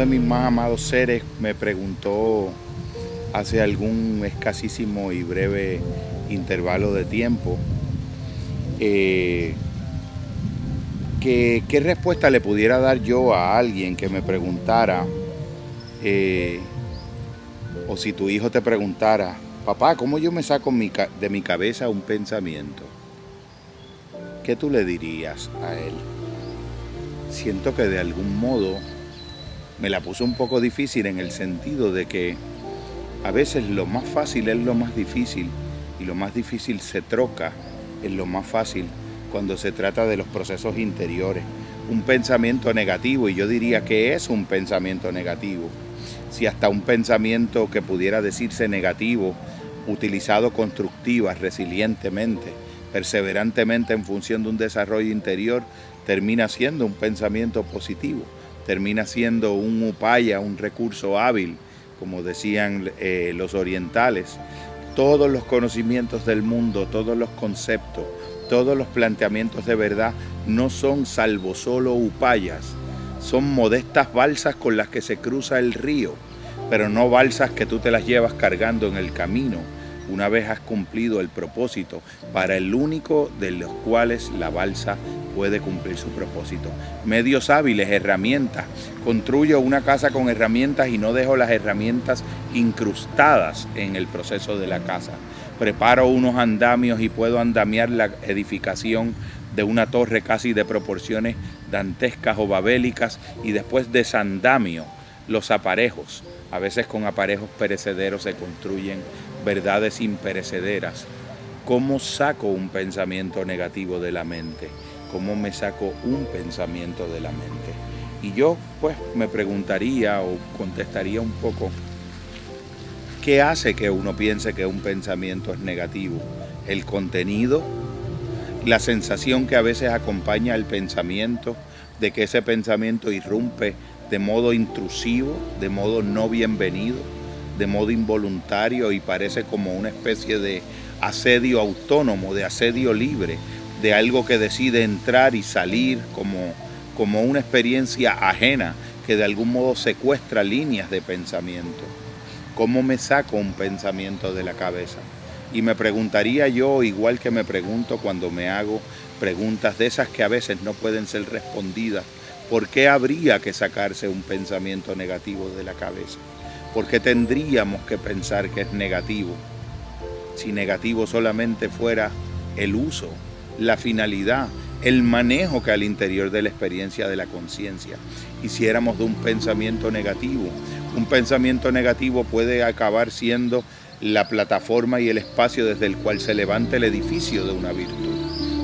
mis más amados seres me preguntó hace algún escasísimo y breve intervalo de tiempo qué respuesta le pudiera dar yo a alguien que me preguntara, o si tu hijo te preguntara: papá, ¿cómo yo me saco de mi cabeza un pensamiento? ¿Qué tú le dirías a él? Siento que de algún modo me la puso un poco difícil, en el sentido de que a veces lo más fácil es lo más difícil, y lo más difícil se troca en lo más fácil cuando se trata de los procesos interiores. Un pensamiento negativo, y yo diría que es un pensamiento negativo, si hasta un pensamiento que pudiera decirse negativo, utilizado constructiva, resilientemente, perseverantemente en función de un desarrollo interior, termina siendo un pensamiento positivo, termina siendo un upaya, un recurso hábil, como decían los orientales. Todos los conocimientos del mundo, todos los conceptos, todos los planteamientos de verdad no son salvo solo upayas, son modestas balsas con las que se cruza el río, pero no balsas que tú te las llevas cargando en el camino una vez has cumplido el propósito para el único de los cuales la balsa puede cumplir su propósito. Medios hábiles, herramientas. Construyo una casa con herramientas y no dejo las herramientas incrustadas en el proceso de la casa. Preparo unos andamios y puedo andamiar la edificación de una torre casi de proporciones dantescas o babélicas, y después desandamio los aparejos. A veces con aparejos perecederos se construyen verdades imperecederas. ¿Cómo saco un pensamiento negativo de la mente? ¿Cómo me saco un pensamiento de la mente? Y yo pues me preguntaría o contestaría un poco: ¿qué hace que uno piense que un pensamiento es negativo? ¿El contenido? ¿La sensación que a veces acompaña al pensamiento, de que ese pensamiento irrumpe de modo intrusivo, de modo no bienvenido, de modo involuntario, y parece como una especie de asedio autónomo, de asedio libre, de algo que decide entrar y salir como una experiencia ajena que de algún modo secuestra líneas de pensamiento? ¿Cómo me saco un pensamiento de la cabeza? Y me preguntaría yo, igual que me pregunto cuando me hago preguntas de esas que a veces no pueden ser respondidas: ¿por qué habría que sacarse un pensamiento negativo de la cabeza? ¿Por qué tendríamos que pensar que es negativo? Si negativo solamente fuera el uso, la finalidad, el manejo que al interior de la experiencia de la conciencia hiciéramos de un pensamiento negativo. Un pensamiento negativo puede acabar siendo la plataforma y el espacio desde el cual se levanta el edificio de una virtud.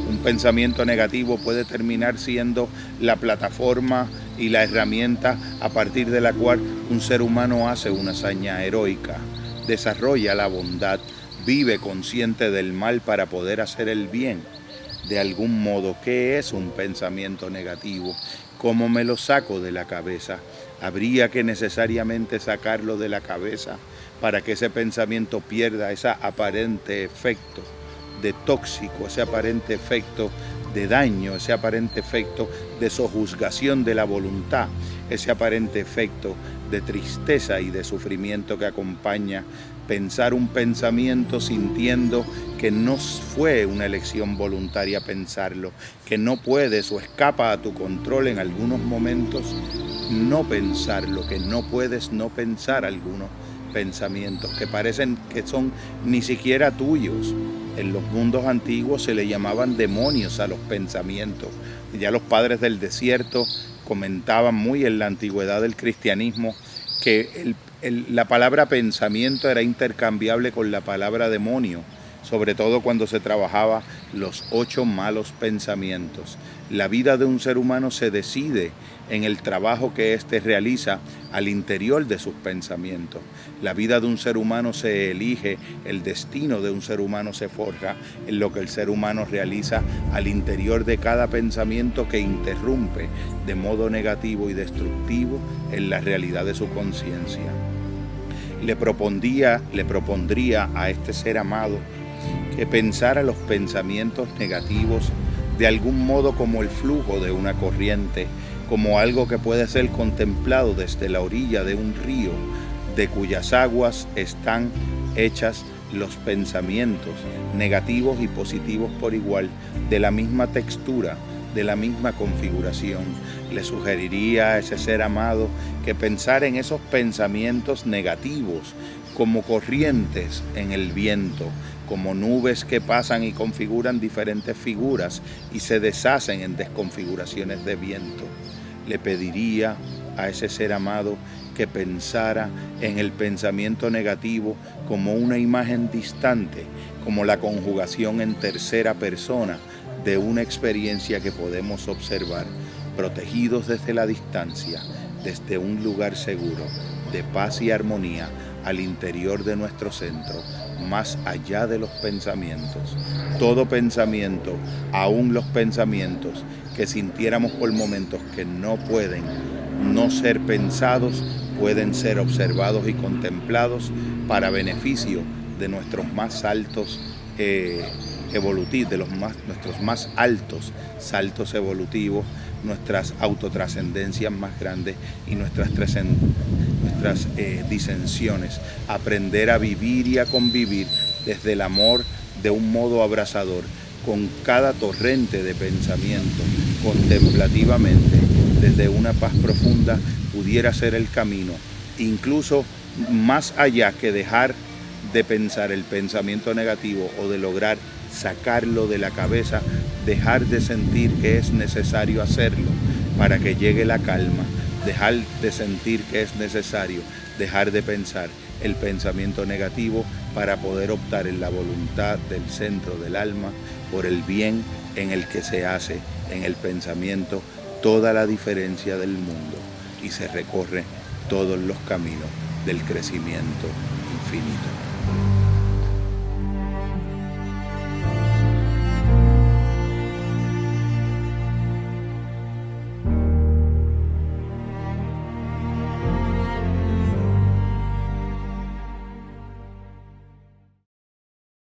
Un pensamiento negativo puede terminar siendo la plataforma y la herramienta a partir de la cual un ser humano hace una hazaña heroica, desarrolla la bondad, vive consciente del mal para poder hacer el bien. De algún modo, ¿qué es un pensamiento negativo? ¿Cómo me lo saco de la cabeza? ¿Habría que necesariamente sacarlo de la cabeza para que ese pensamiento pierda ese aparente efecto de tóxico, ese aparente efecto de daño, ese aparente efecto de sojuzgación de la voluntad, ese aparente efecto de tristeza y de sufrimiento que acompaña pensar un pensamiento sintiendo que no fue una elección voluntaria pensarlo, que no puedes o escapa a tu control en algunos momentos no pensarlo, que no puedes no pensar algunos pensamientos que parecen que son ni siquiera tuyos. En los mundos antiguos se le llamaban demonios a los pensamientos. Ya los padres del desierto comentaban muy en la antigüedad del cristianismo que la palabra pensamiento era intercambiable con la palabra demonio, sobre todo cuando se trabajaba los 8 malos pensamientos. La vida de un ser humano se decide en el trabajo que éste realiza al interior de sus pensamientos. La vida de un ser humano se elige, el destino de un ser humano se forja en lo que el ser humano realiza al interior de cada pensamiento que interrumpe de modo negativo y destructivo en la realidad de su conciencia. Le propondría a este ser amado que pensara los pensamientos negativos de algún modo como el flujo de una corriente como algo que puede ser contemplado desde la orilla de un río, de cuyas aguas están hechas los pensamientos negativos y positivos por igual, de la misma textura, de la misma configuración. Le sugeriría a ese ser amado que pensara en esos pensamientos negativos como corrientes en el viento, como nubes que pasan y configuran diferentes figuras y se deshacen en desconfiguraciones de viento. Le pediría a ese ser amado que pensara en el pensamiento negativo como una imagen distante, como la conjugación en tercera persona de una experiencia que podemos observar, protegidos desde la distancia, desde un lugar seguro, de paz y armonía al interior de nuestro centro, más allá de los pensamientos. Todo pensamiento, aún los pensamientos que sintiéramos por momentos que no pueden no ser pensados, pueden ser observados y contemplados para beneficio de nuestros más altos evolutivos, de nuestros más altos saltos evolutivos, nuestras autotrascendencias más grandes y nuestras disensiones. Aprender a vivir y a convivir desde el amor de un modo abrazador, con cada torrente de pensamiento, contemplativamente, desde una paz profunda, pudiera ser el camino, incluso más allá que dejar de pensar el pensamiento negativo o de lograr sacarlo de la cabeza, dejar de sentir que es necesario hacerlo para que llegue la calma, dejar de sentir que es necesario dejar de pensar el pensamiento negativo para poder optar en la voluntad del centro del alma por el bien en el que se hace en el pensamiento toda la diferencia del mundo y se recorre todos los caminos del crecimiento infinito.